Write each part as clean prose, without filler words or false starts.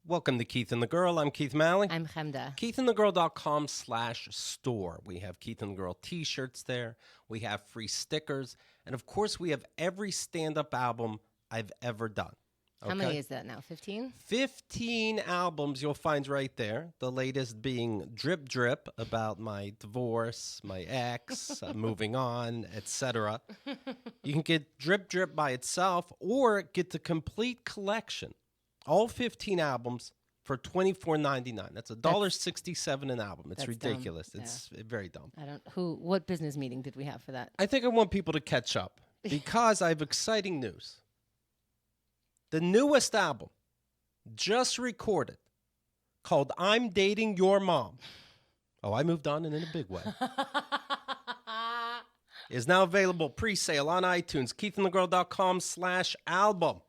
Welcome to Keith and the Girl. I'm Keith Malley. I'm Chemda. KeithandTheGirl.com/store. We have Keith and the Girl t-shirts there. We have free stickers. And of course, we have every stand-up album I've ever done. Okay? How many is that now? 15? 15 albums you'll find right there. The latest being Drip Drip, about my divorce, my ex, moving on, etc. You can get Drip Drip by itself or get the complete collection. All 15 albums for $24.99. That's $1.67 an album. It's ridiculous. Dumb. It's very dumb. What business meeting did we have for that? I think I want people to catch up because I have exciting news. The newest album, just recorded, called I'm Dating Your Mom. Oh, I moved on and in a big way. Is now available pre-sale on iTunes, KeithandTheGirl.com/album.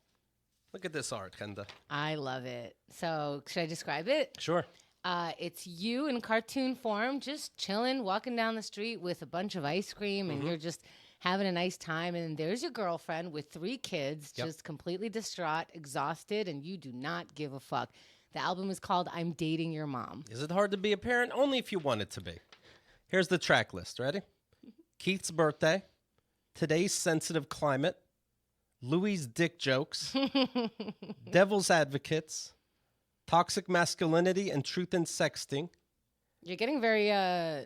Look at this art, Kenda. I love it. So, should I describe it? Sure. It's you in cartoon form, just chilling, walking down the street with a bunch of ice cream, and you're just having a nice time. And there's your girlfriend with 3 kids, just completely distraught, exhausted, and you do not give a fuck. The album is called I'm Dating Your Mom. Is it hard to be a parent? Only if you want it to be. Here's the track list. Ready? Keith's birthday, today's sensitive climate, Louis' dick jokes, devil's advocates, toxic masculinity and truth in sexting. You're getting very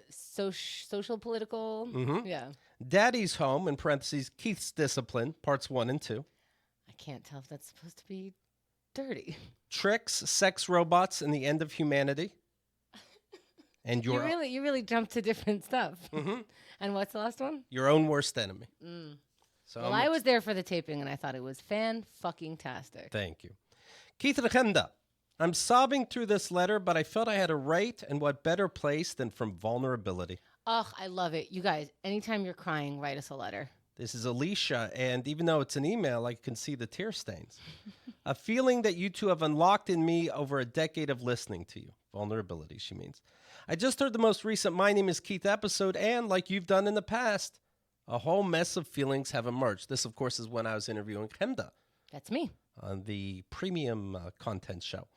social, political. Yeah. Daddy's home, in parentheses, Keith's discipline, parts 1 and 2. I can't tell if that's supposed to be dirty. Tricks, sex robots, and the end of humanity. And you really jumped to different stuff. And what's the last one? Your own worst enemy. So well, I was there for the taping, and I thought it was fan-fucking-tastic. Thank you. Keith and Chemda, I'm sobbing through this letter, but I felt I had a right, and what better place than from vulnerability. Oh, I love it. You guys, anytime you're crying, write us a letter. This is Alicia, and even though it's an email, I can see the tear stains. A feeling that you two have unlocked in me over a decade of listening to you. Vulnerability, she means. I just heard the most recent My Name is Keith episode, and like you've done in the past, a whole mess of feelings have emerged. This, of course, is when I was interviewing Chemda. That's me. On the premium content show.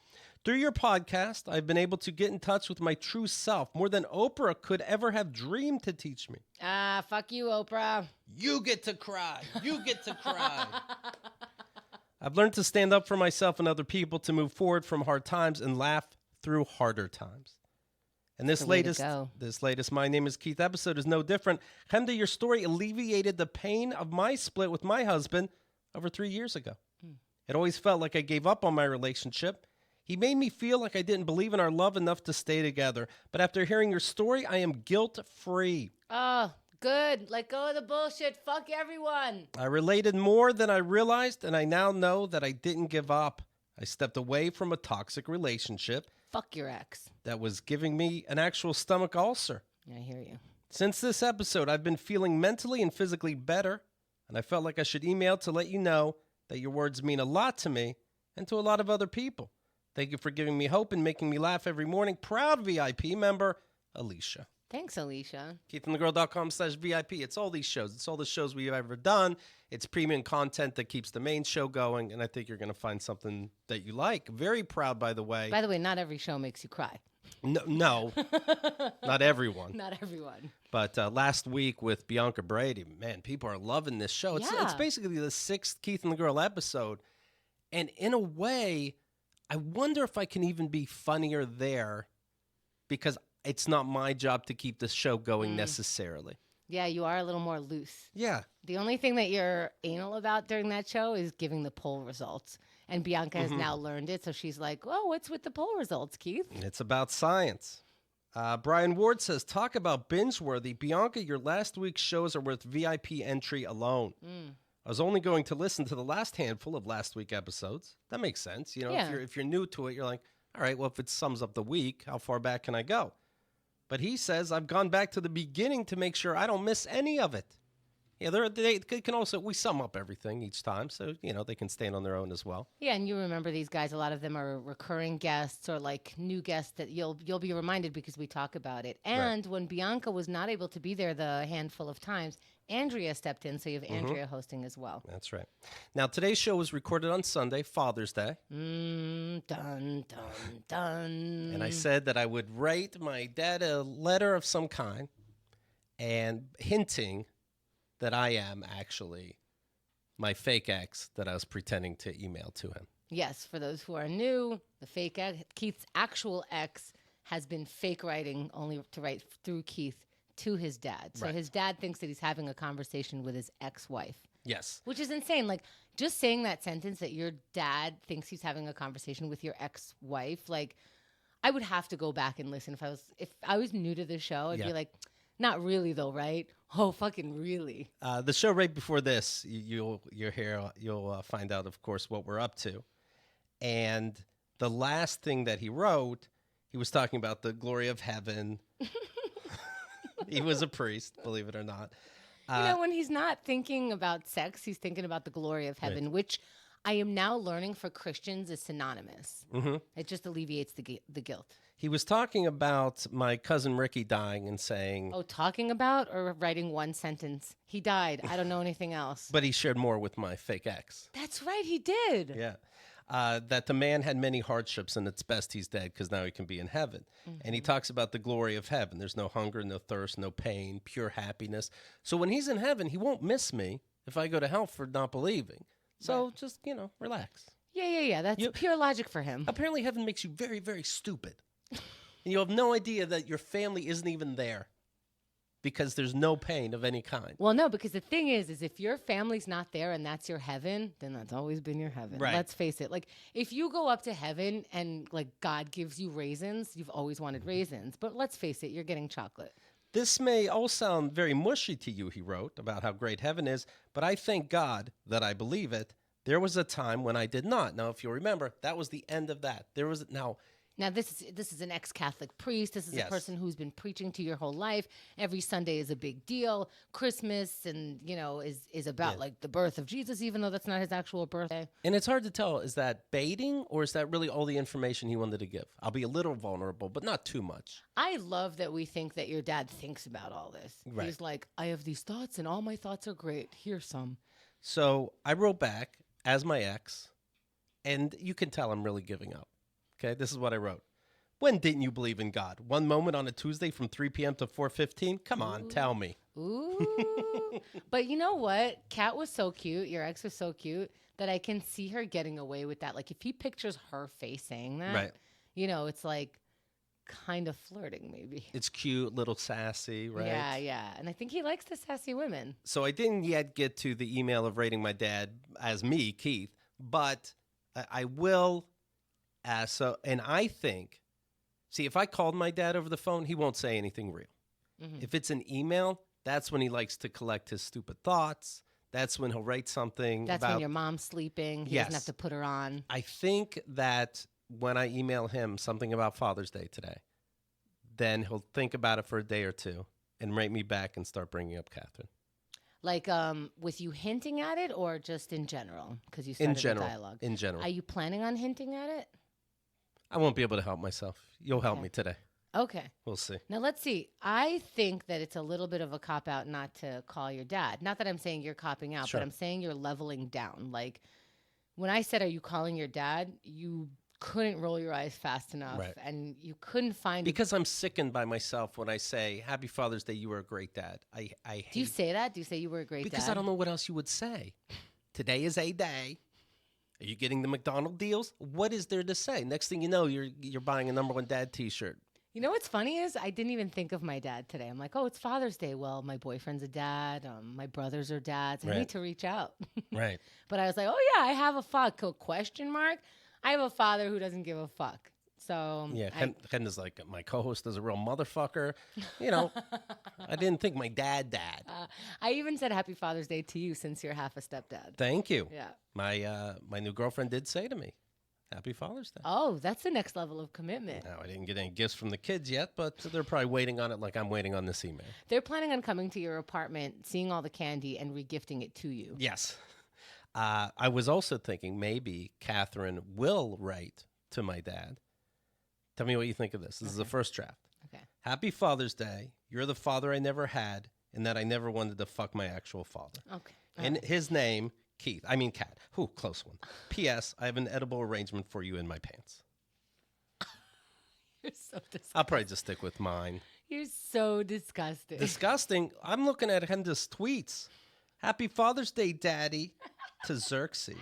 Through your podcast, I've been able to get in touch with my true self, more than Oprah could ever have dreamed to teach me. Fuck you, Oprah. You get to cry. You get to cry. I've learned to stand up for myself and other people, to move forward from hard times and laugh through harder times. And this latest My Name is Keith episode is no different. Chemda, your story alleviated the pain of my split with my husband over 3 years ago. It always felt like I gave up on my relationship. He made me feel like I didn't believe in our love enough to stay together. But after hearing your story, I am guilt-free. Oh, good. Let go of the bullshit. Fuck everyone. I related more than I realized, and I now know that I didn't give up. I stepped away from a toxic relationship. Fuck your ex. That was giving me an actual stomach ulcer. I hear you. Since this episode, I've been feeling mentally and physically better, and I felt like I should email to let you know that your words mean a lot to me and to a lot of other people. Thank you for giving me hope and making me laugh every morning. Proud VIP member, Alicia. Thanks, Alicia. KeithandTheGirl.com/VIP. It's all these shows. It's all the shows we've ever done. It's premium content that keeps the main show going, and I think you're going to find something that you like. Very proud, by the way. By the way, not every show makes you cry. No, not everyone. Not everyone. But last week with Bianca Brady, man, people are loving this show. It's basically the 6th Keith and the Girl episode. And in a way, I wonder if I can even be funnier there, because it's not my job to keep this show going necessarily. Yeah, you are a little more loose. Yeah. The only thing that you're anal about during that show is giving the poll results. And Bianca has now learned it, so she's like, "Oh, what's with the poll results, Keith?" It's about science. Brian Ward says, talk about binge-worthy. Bianca, your last week's shows are worth VIP entry alone. I was only going to listen to the last handful of last week episodes. That makes sense. You know, if you're new to it, you're like, all right, well, if it sums up the week, how far back can I go? But he says, I've gone back to the beginning to make sure I don't miss any of it. Yeah, they can also, we sum up everything each time, so, they can stand on their own as well. Yeah, and you remember these guys, a lot of them are recurring guests or like new guests that you'll be reminded because we talk about it. And when Bianca was not able to be there the handful of times, Andrea stepped in, so you have Andrea hosting as well. That's right. Now, today's show was recorded on Sunday, Father's Day. Dun, dun, dun. And I said that I would write my dad a letter of some kind and hinting that I am actually my fake ex that I was pretending to email to him. Yes, for those who are new, the fake ex, Keith's actual ex has been fake writing only to write through Keith to his dad. So his dad thinks that he's having a conversation with his ex-wife. Yes. Which is insane. Like, just saying that sentence that your dad thinks he's having a conversation with your ex-wife, like, I would have to go back and listen. If I was new to the show, I'd be like, not really though, right? Oh, fucking really. The show right before this, you'll find out, of course, what we're up to. And the last thing that he wrote, he was talking about the glory of heaven. He was a priest, believe it or not. When he's not thinking about sex, he's thinking about the glory of heaven, which I am now learning for Christians is synonymous. Mm-hmm. It just alleviates the guilt. He was talking about my cousin Ricky dying and saying... Oh, talking about or writing one sentence? He died. I don't know anything else. But he shared more with my fake ex. That's right, he did. Yeah. That the man had many hardships and it's best he's dead because now he can be in heaven. Mm-hmm. And he talks about the glory of heaven. There's no hunger, no thirst, no pain, pure happiness. So when he's in heaven, he won't miss me if I go to hell for not believing. So just, relax. Yeah. That's pure logic for him. Apparently heaven makes you very, very stupid. And you have no idea that your family isn't even there because there's no pain of any kind. Well, no, because the thing is if your family's not there and that's your heaven, then that's always been your heaven. Right. Let's face it. Like, if you go up to heaven and, like, God gives you raisins, you've always wanted raisins. But let's face it, you're getting chocolate. This may all sound very mushy to you, he wrote, about how great heaven is, but I thank God that I believe it. There was a time when I did not. Now, if you remember, that was the end of that. Now, this is an ex-Catholic priest. This is a person who's been preaching to your whole life. Every Sunday is a big deal. Christmas and, is about like the birth of Jesus, even though that's not his actual birthday. And it's hard to tell, is that baiting or is that really all the information he wanted to give? I'll be a little vulnerable, but not too much. I love that we think that your dad thinks about all this. Right. He's like, I have these thoughts and all my thoughts are great. Here's some. So I wrote back as my ex, and you can tell I'm really giving up. Okay, this is what I wrote. When didn't you believe in God? One moment on a Tuesday from 3 p.m. to 4:15? Come on, tell me. Ooh. But you know what? Kat was so cute. Your ex was so cute that I can see her getting away with that. Like, if he pictures her face saying that, it's like kind of flirting maybe. It's cute, little sassy, right? Yeah. And I think he likes the sassy women. So I didn't yet get to the email of rating my dad as me, Keith, but I will... and I think, if I called my dad over the phone, he won't say anything real. Mm-hmm. If it's an email, that's when he likes to collect his stupid thoughts. That's when he'll write something That's when your mom's sleeping. He doesn't have to put her on. I think that when I email him something about Father's Day today, then he'll think about it for a day or two and write me back and start bringing up Catherine. Like, with you hinting at it or just in general? Because you started the dialogue. In general. Are you planning on hinting at it? I won't be able to help myself. You'll help me today. Okay. We'll see. Now, let's see. I think that it's a little bit of a cop-out not to call your dad. Not that I'm saying you're copping out, but I'm saying you're leveling down. Like, when I said, are you calling your dad, you couldn't roll your eyes fast enough. Right. And you couldn't find... Because I'm sickened by myself when I say, Happy Father's Day, you were a great dad. I hate... Do you say that? Do you say you were a great dad? Because I don't know what else you would say. Today is a day. Are you getting the McDonald's deals? What is there to say? Next thing you know, you're buying a number one dad T-shirt. You know what's funny is I didn't even think of my dad today. I'm like, oh, it's Father's Day. Well, my boyfriend's a dad. My brothers are dads. I need to reach out. Right. But I was like, oh, yeah, I have a fuck. Question mark. I have a father who doesn't give a fuck. So yeah, Ken is like, my co-host is a real motherfucker. I didn't think my dad. I even said Happy Father's Day to you since you're half a stepdad. Thank you. Yeah. My new girlfriend did say to me, Happy Father's Day. Oh, that's the next level of commitment. Now, I didn't get any gifts from the kids yet, but they're probably waiting on it like I'm waiting on this email. They're planning on coming to your apartment, seeing all the candy, and regifting it to you. Yes. I was also thinking maybe Catherine will write to my dad. Tell me what you think of this. This is the first draft. Okay. Happy Father's Day. You're the father I never had, and that I never wanted to fuck my actual father. Okay. And his name, Keith. I mean, Cat. Ooh, close one. P.S. I have an edible arrangement for you in my pants. You're so disgusting. I'll probably just stick with mine. You're so disgusting. Disgusting. I'm looking at Henda's tweets. Happy Father's Day, Daddy, to Xerxes.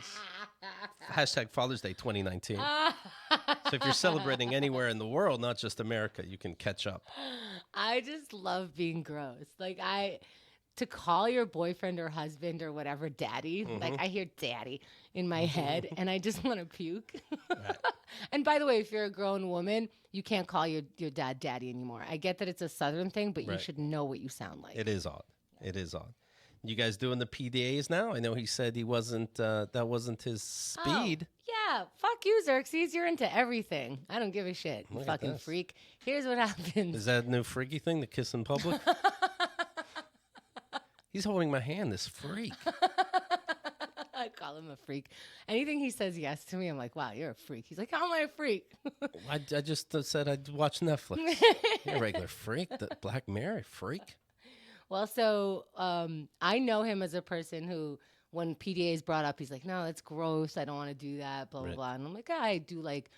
Hashtag Father's Day 2019. So if you're celebrating anywhere in the world, not just America, you can catch up. I just love being gross. Like to call your boyfriend or husband or whatever daddy, like I hear daddy in my head and I just want to puke. Right. And by the way, if you're a grown woman, you can't call your dad daddy anymore. I get that it's a Southern thing, but you should know what you sound like. It is odd. It is odd. You guys doing the PDAs now? I know he said he wasn't, that wasn't his speed. Oh, yeah, fuck you, Xerxes. You're into everything. I don't give a shit, you Look at fucking this. freak. Here's what happens. Is that a new freaky thing, the kiss in public? He's holding my hand, this freak. I call him a freak. Anything he says yes to me, I'm like, wow, you're a freak. He's like, how am I a freak? I just said I'd watch Netflix. You're a regular freak. The Black Mirror freak. Well, so I know him as a person who, when PDA is brought up, he's like, no, that's gross. I don't want to do that, blah, blah, Right. blah. And I'm like, I do like,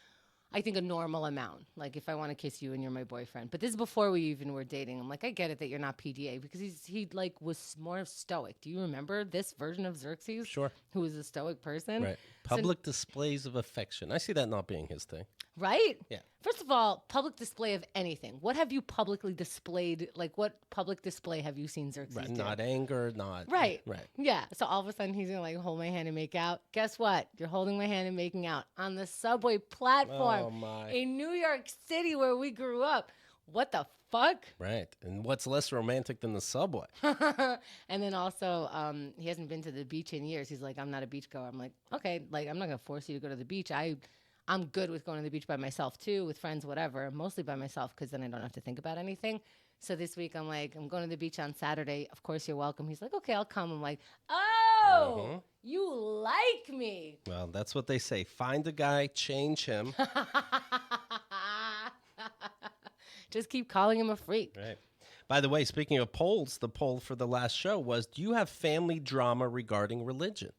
I think a normal amount. Like if I want to kiss you and you're my boyfriend. But this is before we even were dating. I'm like, I get it that you're not PDA because he like was more stoic. Do you remember this version of Xerxes? Sure. Who was a stoic person? Right. Public displays of affection. I see that not being his thing. Right? Yeah. First of all, public display of anything. What have you publicly displayed? Like, what public display have you seen Xerxes Right. do? Not anger, not. Right. Right. Yeah. So all of a sudden he's going to like hold my hand and make out. Guess what? You're holding my hand and making out on the subway platform Oh, my. in New York City where we grew up. What the fuck? Right. And what's less romantic than the subway? And then also, he hasn't been to the beach in years. He's like, I'm not a beach goer. I'm like, okay, like I'm not gonna force you to go to the beach. I'm good with going to the beach by myself too, with friends, whatever. Mostly by myself because then I don't have to think about anything. So this week I'm like, I'm going to the beach on Saturday. Of course you're welcome. He's like, okay, I'll come. I'm like, oh, you like me. Well, that's what they say. Find a guy, change him. Just keep calling him a freak. Right. By the way, speaking of polls, the poll for the last show was, do you have family drama regarding religion?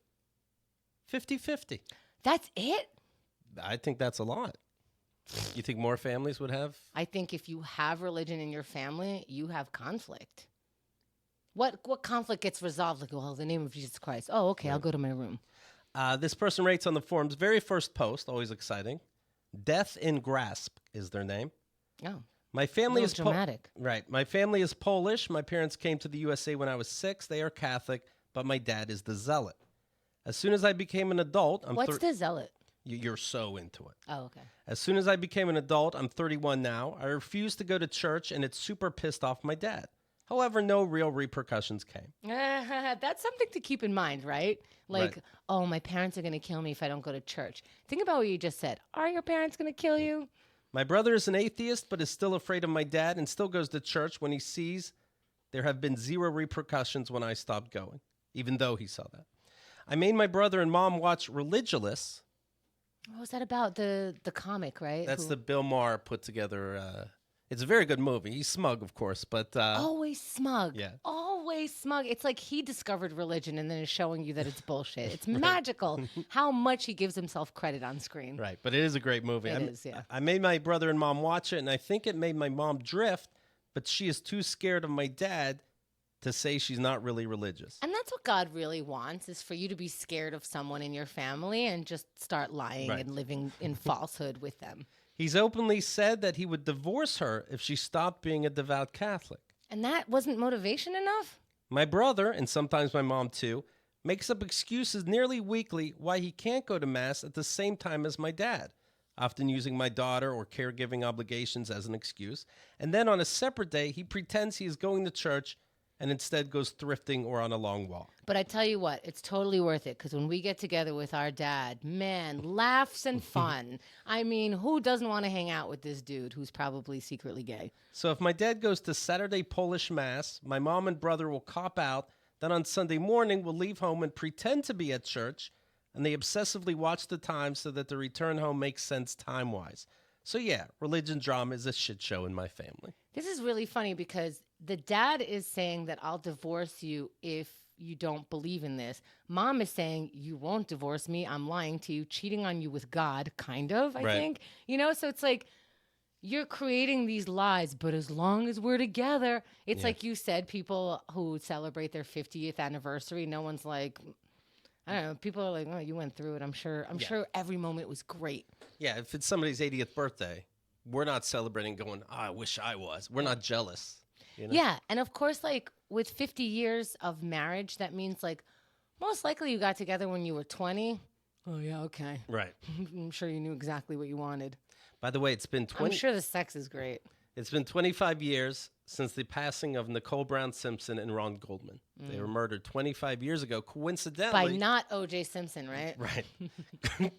50-50. That's it? I think that's a lot. You think more families would have? I think if you have religion in your family, you have conflict. What conflict gets resolved? Like, well, in the name of Jesus Christ. Oh, okay, I'll go to my room. This person rates on the forum's very first post, always exciting. Death in Grasp is their name. Oh, My family little is dramatic. Right. My family is Polish. My parents came to the USA when I was 6. They are Catholic, but my dad is the zealot. As soon as I became an adult, What's the zealot? You're so into it. Oh, okay. As soon as I became an adult, I'm 31 now. I refused to go to church, and it super pissed off my dad. However, no real repercussions came. That's something to keep in mind, right? Like, Right. oh, my parents are going to kill me if I don't go to church. Think about what you just said. Are your parents going to kill you? My brother is an atheist, but is still afraid of my dad and still goes to church when he sees there have been 0 repercussions when I stopped going, even though he saw that. I made my brother and mom watch Religulous. What was that about? The comic, right? That's the Bill Maher put together. It's a very good movie. He's smug, of course, but Always smug. Yeah. Always smug. It's like he discovered religion and then is showing you that it's bullshit. It's magical how much he gives himself credit on screen. right. But it is a great movie. It is, yeah. I made my brother and mom watch it, and I think it made my mom drift, but she is too scared of my dad to say she's not really religious. And that's what God really wants, is for you to be scared of someone in your family and just start lying Right. and living in falsehood with them. He's openly said that he would divorce her if she stopped being a devout Catholic. And that wasn't motivation enough? My brother, and sometimes my mom too, makes up excuses nearly weekly why he can't go to Mass at the same time as my dad, often using my daughter or caregiving obligations as an excuse. And then on a separate day, he pretends he is going to church and instead goes thrifting or on a long walk. But I tell you what, it's totally worth it because when we get together with our dad, man, laughs and fun. I mean, who doesn't want to hang out with this dude who's probably secretly gay? So if my dad goes to Saturday Polish Mass, my mom and brother will cop out. Then on Sunday morning, we'll leave home and pretend to be at church, and they obsessively watch the time so that the return home makes sense time-wise. So yeah, religion drama is a shit show in my family. This is really funny because the dad is saying that I'll divorce you if you don't believe in this. Mom is saying you won't divorce me. I'm lying to you, cheating on you with God, kind of, I think. You know, so it's like you're creating these lies, but as long as we're together, it's like you said, people who celebrate their 50th anniversary, no one's like, I don't know, people are like, oh, you went through it. I'm sure every moment was great. Yeah, if it's somebody's 80th birthday, we're not celebrating going, oh, I wish I was. We're not jealous. You know? Yeah, and of course, like with 50 years of marriage, that means like most likely you got together when you were 20. Oh yeah, okay. Right. I'm sure you knew exactly what you wanted. By the way, it's been I'm sure the sex is great. It's been 25 years since the passing of Nicole Brown Simpson and Ron Goldman. They were murdered 25 years ago, coincidentally. By not O.J. Simpson, right? Right.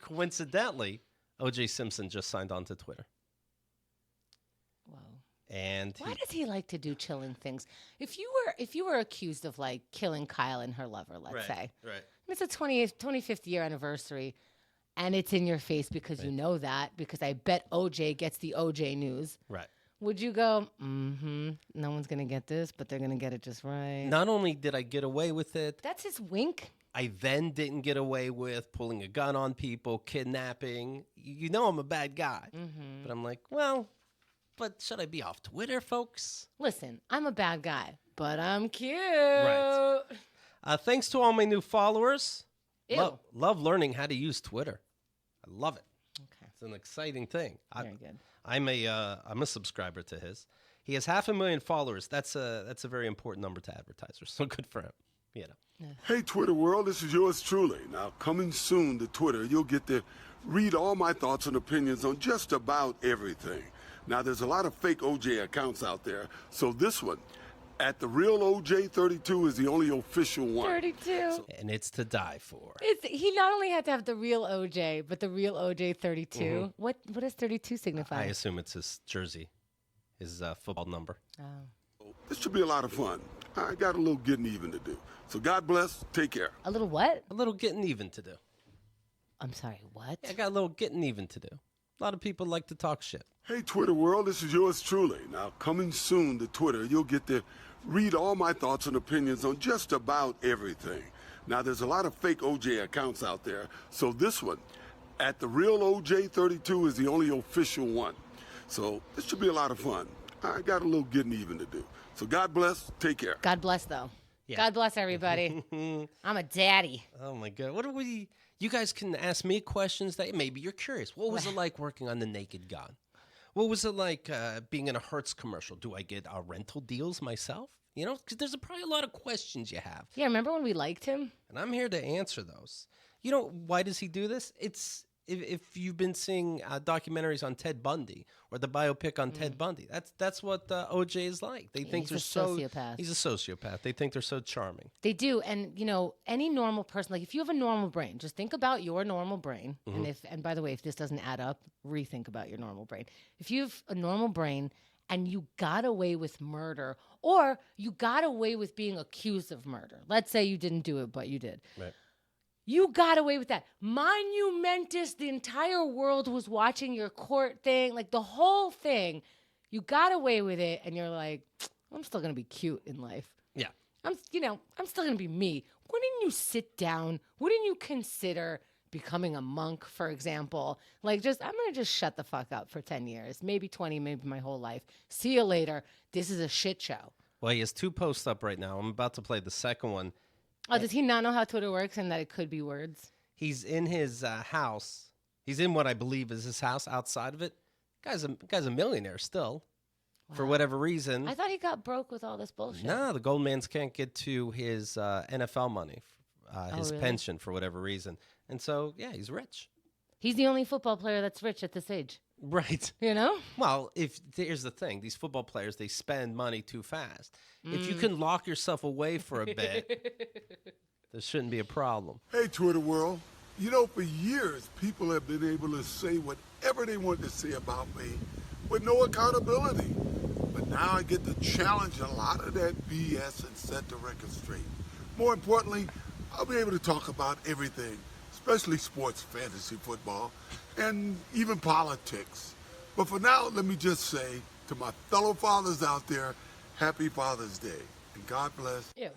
Coincidentally, O.J. Simpson just signed on to Twitter. Whoa. And why does he like to do chilling things? If you were accused of like killing Kyle and her lover, let's say, right. It's a 25th year anniversary, and it's in your face because you know that, because I bet OJ gets the OJ news. Right. Would you go, no one's going to get this, but they're going to get it just right? Not only did I get away with it. That's his wink. I then didn't get away with pulling a gun on people, kidnapping. You know I'm a bad guy. But I'm like, well, but should I be off Twitter, folks? Listen, I'm a bad guy, but I'm cute. Right. Thanks to all my new followers. Ew. Love learning how to use Twitter. I love it. Okay. It's an exciting thing. Very good. I'm a subscriber to his. He has 500,000 followers. That's a very important number to advertisers. So good for him. You know. Hey, Twitter world, this is yours truly. Now, coming soon to Twitter, you'll get to read all my thoughts and opinions on just about everything. Now, there's a lot of fake OJ accounts out there, so this one, at the real OJ32, is the only official one. 32. And it's to die for. He not only had to have the real OJ, but the real OJ 32. What does 32 signify? I assume it's his jersey, his football number. Oh. This should be a lot of fun. I got a little getting even to do. So God bless. Take care. A little what? A little getting even to do. I'm sorry, what? I got a little getting even to do. A lot of people like to talk shit. Hey, Twitter world, this is yours truly. Now, coming soon to Twitter, you'll get to read all my thoughts and opinions on just about everything. Now, there's a lot of fake OJ accounts out there, so this one, at the real OJ32, is the only official one. So this should be a lot of fun. I got a little getting even to do. So God bless. Take care. God bless, though. Yeah. God bless everybody. I'm a daddy. Oh, my God. What are we... You guys can ask me questions that maybe you're curious. What was it like working on The Naked Gun? What was it like being in a Hertz commercial? Do I get rental deals myself? You know, because there's probably a lot of questions you have. Yeah, remember when we liked him? And I'm here to answer those. You know, why does he do this? It's if you've been seeing documentaries on Ted Bundy or the biopic on Ted Bundy, that's what OJ is like. They think He's a sociopath. He's a sociopath. They think they're so charming. They do, and you know, any normal person, like if you have a normal brain, just think about your normal brain. And by the way, if this doesn't add up, rethink about your normal brain. If you have a normal brain and you got away with murder, or you got away with being accused of murder, let's say you didn't do it, but you did. Right. You got away with that. Monumentous. The entire world was watching your court thing, like the whole thing. You got away with it, and you're like, I'm still gonna be cute in life. Yeah. I'm still gonna be me. Wouldn't you sit down? Wouldn't you consider becoming a monk, for example? Like, I'm gonna just shut the fuck up for 10 years, maybe 20, maybe my whole life. See you later. This is a shit show. Well, he has 2 posts up right now. I'm about to play the second one. Oh, does he not know how Twitter works and that it could be words? He's in his house. He's in what I believe is his house. Outside of it, guy's a millionaire still, for whatever reason. I thought he got broke with all this bullshit. No, the Goldmans can't get to his NFL money, his really? pension for whatever reason, and so yeah, he's rich. He's the only football player that's rich at this age. Right. You know? Well, here's the thing, these football players, they spend money too fast. If you can lock yourself away for a bit, there shouldn't be a problem. Hey, Twitter world. You know, for years, people have been able to say whatever they want to say about me with no accountability. But now I get to challenge a lot of that BS and set the record straight. More importantly, I'll be able to talk about everything, especially sports, fantasy football, and even politics. But for now, let me just say to my fellow fathers out there, Happy Father's Day. And God bless. Ew.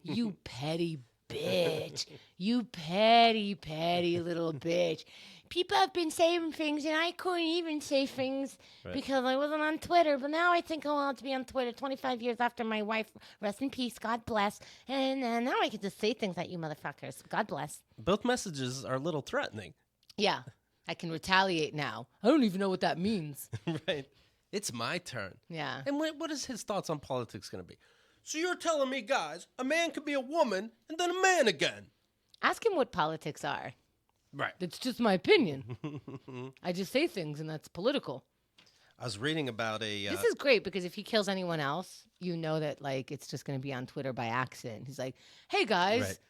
You petty bitch. You petty, petty little bitch. People have been saying things, and I couldn't even say things because I wasn't on Twitter. But now I think I'm allowed to be on Twitter 25 years after my wife. Rest in peace. God bless. And now I get to say things at you motherfuckers. God bless. Both messages are a little threatening. Yeah. I can retaliate now. I don't even know what that means. Right. It's my turn. Yeah. And what is his thoughts on politics going to be? So you're telling me, guys, a man could be a woman and then a man again? Ask him what politics are. Right. That's just my opinion. I just say things, and that's political. I was reading about a... This is great because if he kills anyone else, you know that like it's just going to be on Twitter by accident. He's like, hey, guys,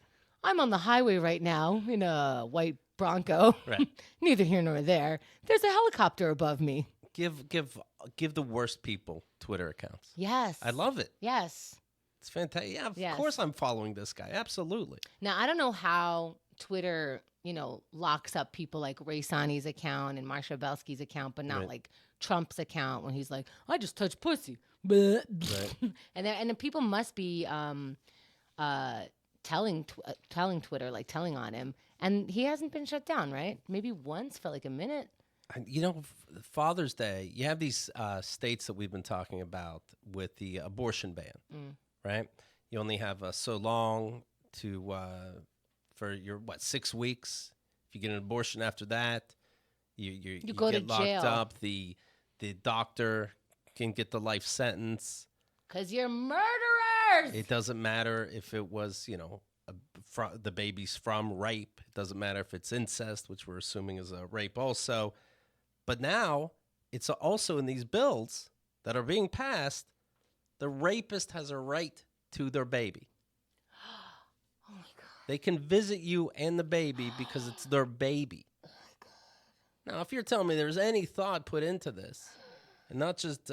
I'm on the highway right now in a white Bronco. Right. Neither here nor there. There's a helicopter above me. Give the worst people Twitter accounts. Yes. I love it. Yes. It's fantastic. Yeah, of Yes. course I'm following this guy. Absolutely. Now, I don't know how Twitter, locks up people like Ray Sani's account and Marsha Belsky's account, but not like Trump's account when he's like, I just touched pussy. Right. and then people must be telling Twitter, like telling on him. And he hasn't been shut down, right? Maybe once for like a minute. Father's Day, you have these states that we've been talking about with the abortion ban, right? You only have so long for your 6 weeks. If you get an abortion after that, you go get to locked jail. up. The doctor can get the life sentence. 'Cause you're murderers. It doesn't matter if it was, the baby's from rape. It doesn't matter if it's incest, which we're assuming is a rape also. But now it's also in these bills that are being passed, the rapist has a right to their baby. Oh, my God. They can visit you and the baby because it's their baby. Oh, my God. Now, if you're telling me there's any thought put into this, and not just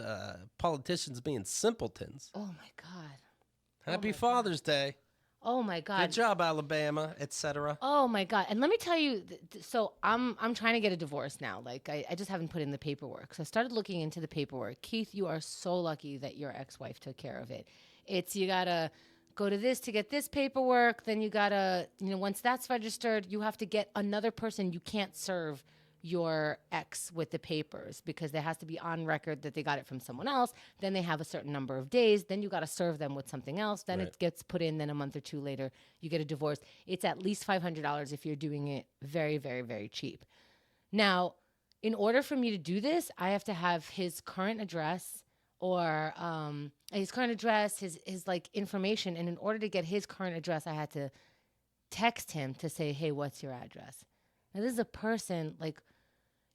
politicians being simpletons. Oh, my God. Happy Father's Day. Oh, my God. Good job, Alabama, etc. Oh, my God. And let me tell you, so I'm trying to get a divorce now. Like, I just haven't put in the paperwork. So I started looking into the paperwork. Keith, you are so lucky that your ex-wife took care of it. You got to go to this to get this paperwork. Then you got to, once that's registered, you have to get another person. You can't serve your ex with the papers because there has to be on record that they got it from someone else. Then they have a certain number of days. Then you got to serve them with something else. Then it gets put in. Then a month or two later, you get a divorce. It's at least $500 if you're doing it very, very, very cheap. Now, in order for me to do this, I have to have his current address or his like information. And in order to get his current address, I had to text him to say, hey, what's your address? Now, this is a person, like,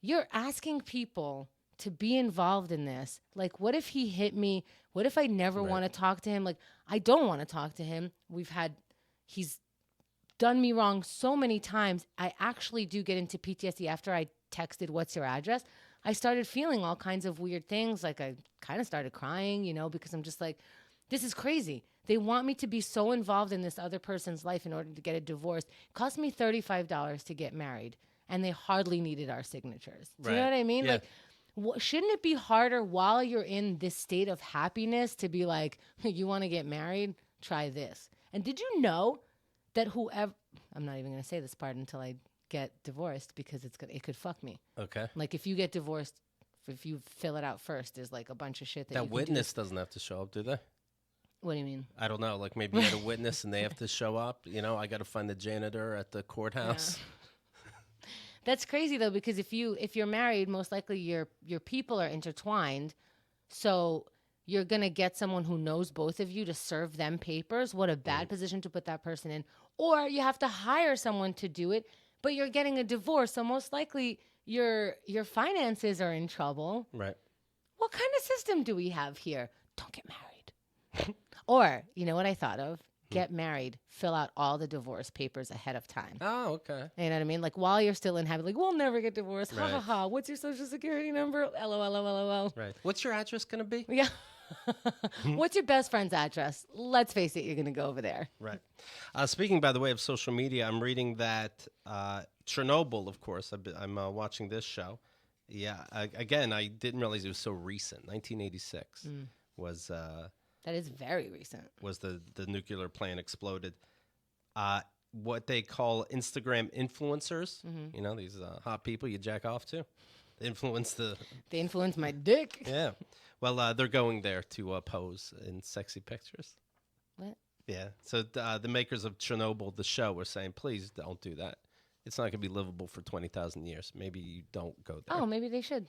you're asking people to be involved in this. Like, what if he hit me? What if I never want to talk to him? Like, I don't want to talk to him. He's done me wrong so many times. I actually do get into PTSD after I texted, what's your address? I started feeling all kinds of weird things. Like, I kind of started crying, because I'm just like, this is crazy. They want me to be so involved in this other person's life in order to get a divorce. It cost me $35 to get married, and they hardly needed our signatures. Do you know what I mean? Yeah. Like, shouldn't it be harder while you're in this state of happiness to be like, you want to get married? Try this. And did you know that I'm not even going to say this part until I get divorced because it could fuck me. Okay. Like, if you get divorced, if you fill it out first, there's like a bunch of shit that you can witness doesn't have to show up, do they? What do you mean? I don't know. Like, maybe you had a witness and they have to show up. I got to find the janitor at the courthouse. Yeah. That's crazy though, because if you're married, most likely your people are intertwined. So you're gonna get someone who knows both of you to serve them papers. What a bad position to put that person in. Or you have to hire someone to do it, but you're getting a divorce. So most likely your finances are in trouble. Right. What kind of system do we have here? Don't get married. Or, you know what I thought of? Get married, fill out all the divorce papers ahead of time. Oh, okay. You know what I mean? Like while you're still in habit, like we'll never get divorced. Ha Right. ha ha. What's your social security number? LOL, LOL. Right. What's your address going to be? Yeah. What's your best friend's address? Let's face it, you're going to go over there. Right. Speaking, by the way, of social media, I'm reading that Chernobyl, of course, I'm watching this show. Yeah. Again, I didn't realize it was so recent. 1986 was... That is very recent. Was the nuclear plant exploded. What they call Instagram influencers, you know, these hot people you jack off to, they influence They influence my dick. Yeah. Well, they're going there to pose in sexy pictures. What? Yeah. So the makers of Chernobyl, the show, were saying, please don't do that. It's not going to be livable for 20,000 years. Maybe you don't go there. Oh, maybe they should.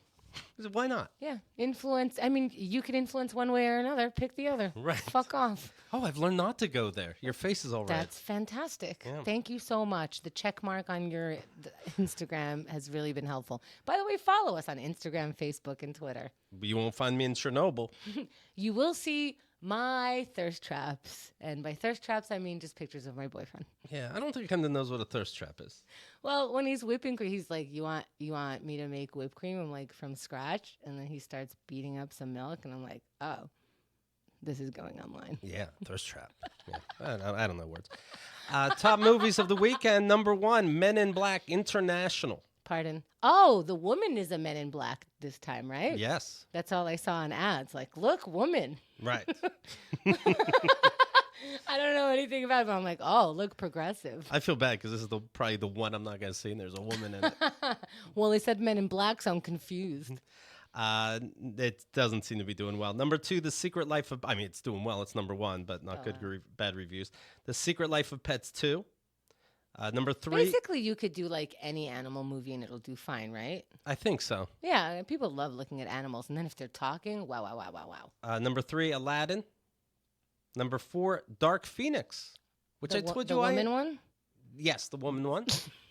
Why not? Yeah. Influence. I mean, you could influence one way or another. Pick the other. Right. Fuck off. Oh, I've learned not to go there. Your face is all red. That's fantastic. Yeah. Thank you so much. The check mark on your Instagram has really been helpful. By the way, follow us on Instagram, Facebook, and Twitter. You won't find me in Chernobyl. You will see my thirst traps. And by thirst traps, I mean just pictures of my boyfriend. Yeah, I don't think Kendra knows what a thirst trap is. Well, when he's whipping cream, he's like, you want me to make whipped cream? I'm like, from scratch? And then he starts beating up some milk, and I'm like, oh, this is going online. Yeah, thirst trap. Yeah, I don't know words. Top movies of the weekend. Number 1, Men in Black International. Pardon? Oh, the woman is a Men in Black this time, right? Yes. That's all I saw in ads. Like, look, woman. Right. I don't know anything about it, but I'm like, oh, look progressive. I feel bad because this is probably the one I'm not going to see, and there's a woman in it. Well, they said Men in Black, so I'm confused. It doesn't seem to be doing well. Number 2, The Secret Life of... I mean, it's doing well. It's number 1, but not bad reviews. The Secret Life of Pets 2. Number 3... Basically, you could do like any animal movie and it'll do fine, right? I think so. Yeah, people love looking at animals. And then if they're talking, wow, wow, wow, wow, wow. Number 3, Aladdin. Number 4, Dark Phoenix, which I told you the woman one? Yes, the woman one.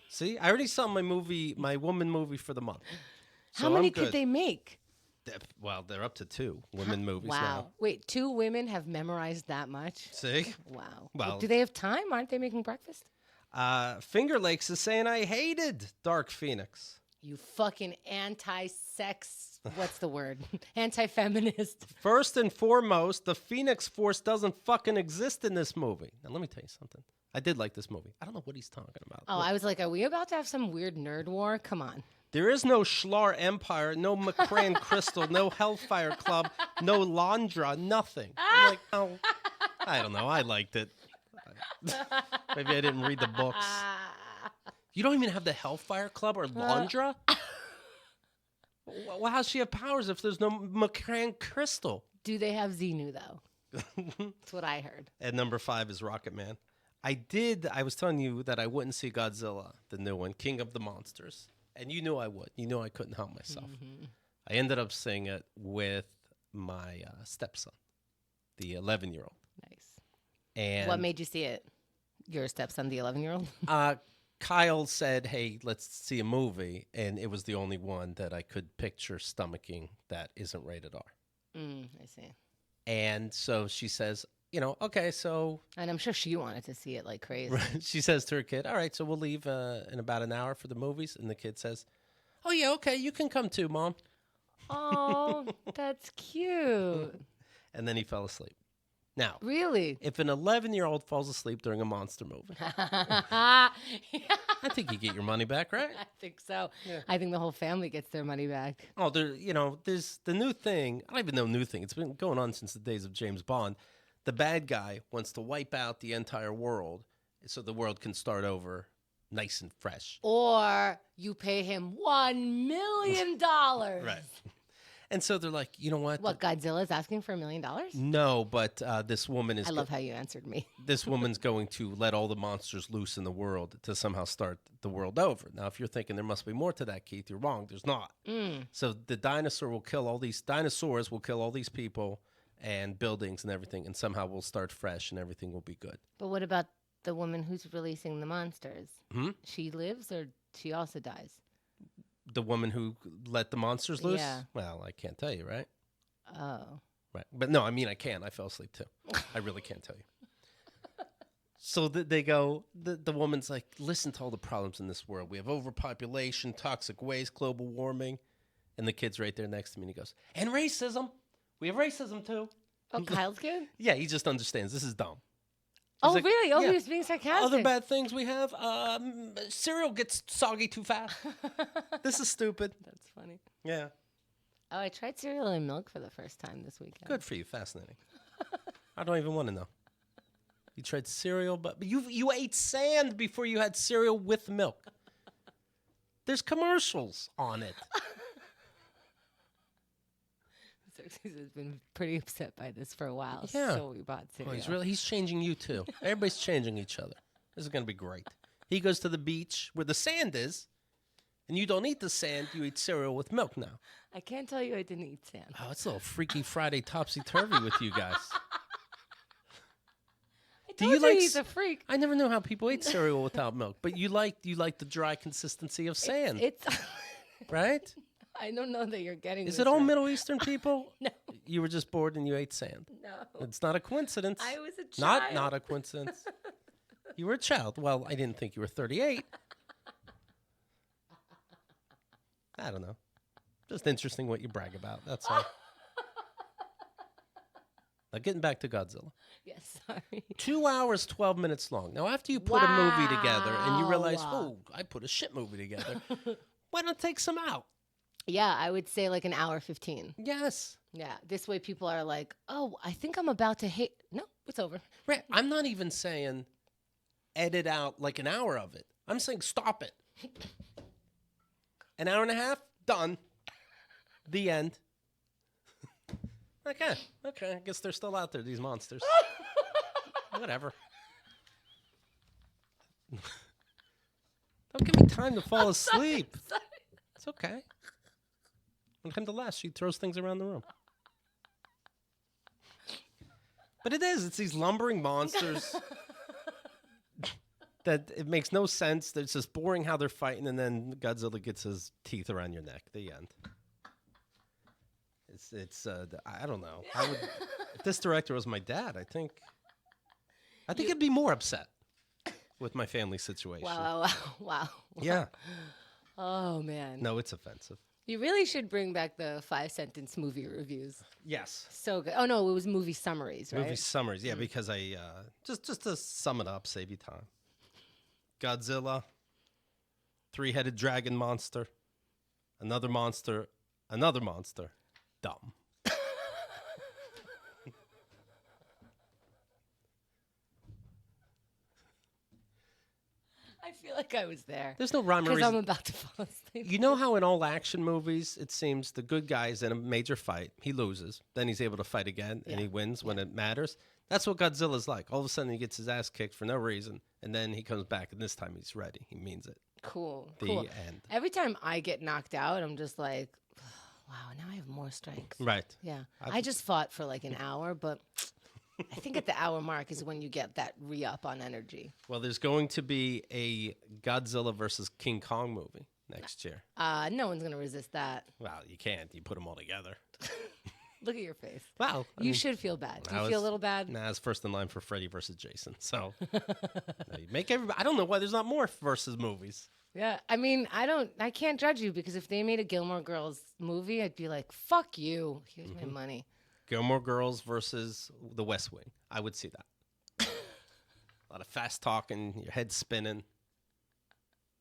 See, I already saw my woman movie for the month. So How many I'm good. could they make? Well, they're up to 2 women movies Wow. now. Wait, 2 women have memorized that much? See? Wow. Well- do they have time? Aren't they making breakfast? Finger Lakes is saying I hated Dark Phoenix. You fucking anti-sex, what's the word? Anti-feminist. First and foremost, the Phoenix Force doesn't fucking exist in this movie. Now, let me tell you something. I did like this movie. I don't know what he's talking about. Oh, I was like, are we about to have some weird nerd war? Come on. There is no Schlar Empire, no McCran Crystal, no Hellfire Club, no Londra, nothing. I'm like, oh, I don't know. I liked it. Maybe I didn't read the books. You don't even have the Hellfire Club or Londra? Well, how's she have powers if there's no McCran Crystal? Do they have Xenu, though? That's what I heard. And number 5 is Rocket Man. I was telling you that I wouldn't see Godzilla, the new one, King of the Monsters. And you knew I would. You knew I couldn't help myself. Mm-hmm. I ended up seeing it with my stepson, the 11-year-old. Nice. And what made you see it? Your stepson, the 11-year-old? Kyle said, hey, let's see a movie. And it was the only one that I could picture stomaching that isn't rated R. I see. And so she says, okay, so... And I'm sure she wanted to see it like crazy. She says to her kid, all right, so we'll leave in about an hour for the movies. And the kid says, oh, yeah, okay, you can come too, Mom. Oh, that's cute. And then he fell asleep. Now, really? If an 11-year-old falls asleep during a monster movie, I think you get your money back, right? I think so. Yeah. I think the whole family gets their money back. Oh, there's the new thing. I don't even know new thing. It's been going on since the days of James Bond. The bad guy wants to wipe out the entire world so the world can start over nice and fresh. Or you pay him $1 million. Right. And so they're like, you know what? What, Godzilla's asking for $1 million? No, but this woman is... I love how you answered me. This woman's going to let all the monsters loose in the world to somehow start the world over. Now, if you're thinking there must be more to that, Keith, you're wrong. There's not. So the dinosaurs will kill all these people and buildings and everything, and somehow we'll start fresh and everything will be good. But what about the woman who's releasing the monsters? Hmm? She lives or she also dies? The woman who let the monsters loose? Yeah. Well, I can't tell you, right? Oh. Right. But no, I mean, I can. I fell asleep too. I really can't tell you. So they go, the woman's like, listen to all the problems in this world. We have overpopulation, toxic waste, global warming. And the kid's right there next to me and he goes, and racism. We have racism too. Oh, Kyle's kid? Yeah, he just understands. This is dumb. Oh, like, really? Oh, yeah. he was being sarcastic. Other bad things we have, cereal gets soggy too fast. This is stupid. That's funny. Yeah. Oh, I tried cereal and milk for the first time this weekend. Good for you. Fascinating. I don't even want to know. You tried cereal, but you ate sand before you had cereal with milk. There's commercials on it. Xerxes has been pretty upset by this for a while. Yeah. So we bought cereal. He's changing you too. Everybody's changing each other. This is going to be great. He goes to the beach where the sand is, and you don't eat the sand. You eat cereal with milk now. I can't tell you I didn't eat sand. Oh, it's a little Freaky Friday topsy-turvy with you guys. Do you like he's a freak? I never knew how people ate cereal without milk, but you like the dry consistency of sand, It's right? I don't know that you're getting. Is this it all right. Middle Eastern people? No. You were just bored and you ate sand. No. It's not a coincidence. I was a child. Not a coincidence. You were a child. Well, I didn't think you were 38. I don't know. Just interesting what you brag about. That's all. Now, getting back to Godzilla. Yes, sorry. 2 hours, 12 minutes long. Now, after you put a movie together and you realize, Wow. oh, I put a shit movie together, why not take some out? Yeah, I would say like an hour 15. Yes. Yeah, this way people are like, oh, I think I'm about to hate. No, it's over. Right. I'm not even saying edit out like an hour of it. I'm saying stop it. An hour and a half, done. The end. Okay. I guess they're still out there, these monsters. Whatever. Don't give me time to fall asleep. Sorry. It's okay. When it comes to last, she throws things around the room. But it is. It's these lumbering monsters that it makes no sense. It's just boring how they're fighting, and then Godzilla gets his teeth around your neck. The end. I don't know. If this director was my dad, I think I'd be more upset with my family situation. Wow. Yeah. Oh, man. No, it's offensive. You really should bring back the 5-sentence movie reviews. Yes. So good. Oh, no, it was movie summaries, right? Movie summaries, yeah, because I just to sum it up, save you time. Godzilla, 3-headed dragon monster, another monster, dumb. I feel like I was there. There's no rhyme or Because I'm reason. about to fall asleep. You know how in all action movies, it seems the good guy is in a major fight, he loses, then he's able to fight again, and he wins when it matters. That's what Godzilla's like. All of a sudden, he gets his ass kicked for no reason, and then he comes back, and this time he's ready. He means it. Cool. The cool. end. Every time I get knocked out, I'm just like, wow, now I have more strength. Right. Yeah. I just fought for like an hour, but I think at the hour mark is when you get that re-up on energy. Well, there's going to be a Godzilla versus King Kong movie next year. No one's going to resist that. Well, you can't. You put them all together. Look at your face. Well, You should feel bad. Do you feel a little bad? Nah, it's first in line for Freddy versus Jason. So no, you make everybody. I don't know why there's not more versus movies. Yeah. I mean, I can't judge you because if they made a Gilmore Girls movie, I'd be like, fuck you. Here's my money. Gilmore Girls versus The West Wing. I would see that. A lot of fast talking, your head spinning.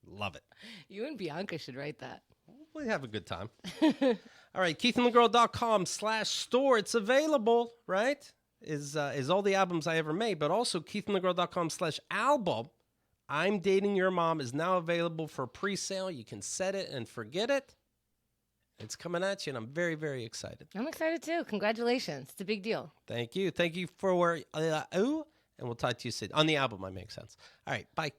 Love it. You and Bianca should write that. We have a good time. All right, KeithAndTheGirl.com/store. It's available, right? Is all the albums I ever made, but also KeithAndTheGirl.com/album. I'm Dating Your Mom is now available for pre-sale. You can set it and forget it. It's coming at you, and I'm very, very excited. I'm excited too. Congratulations. It's a big deal. Thank you. Thank you for and we'll talk to you soon. On the album, I make sense. All right, bye.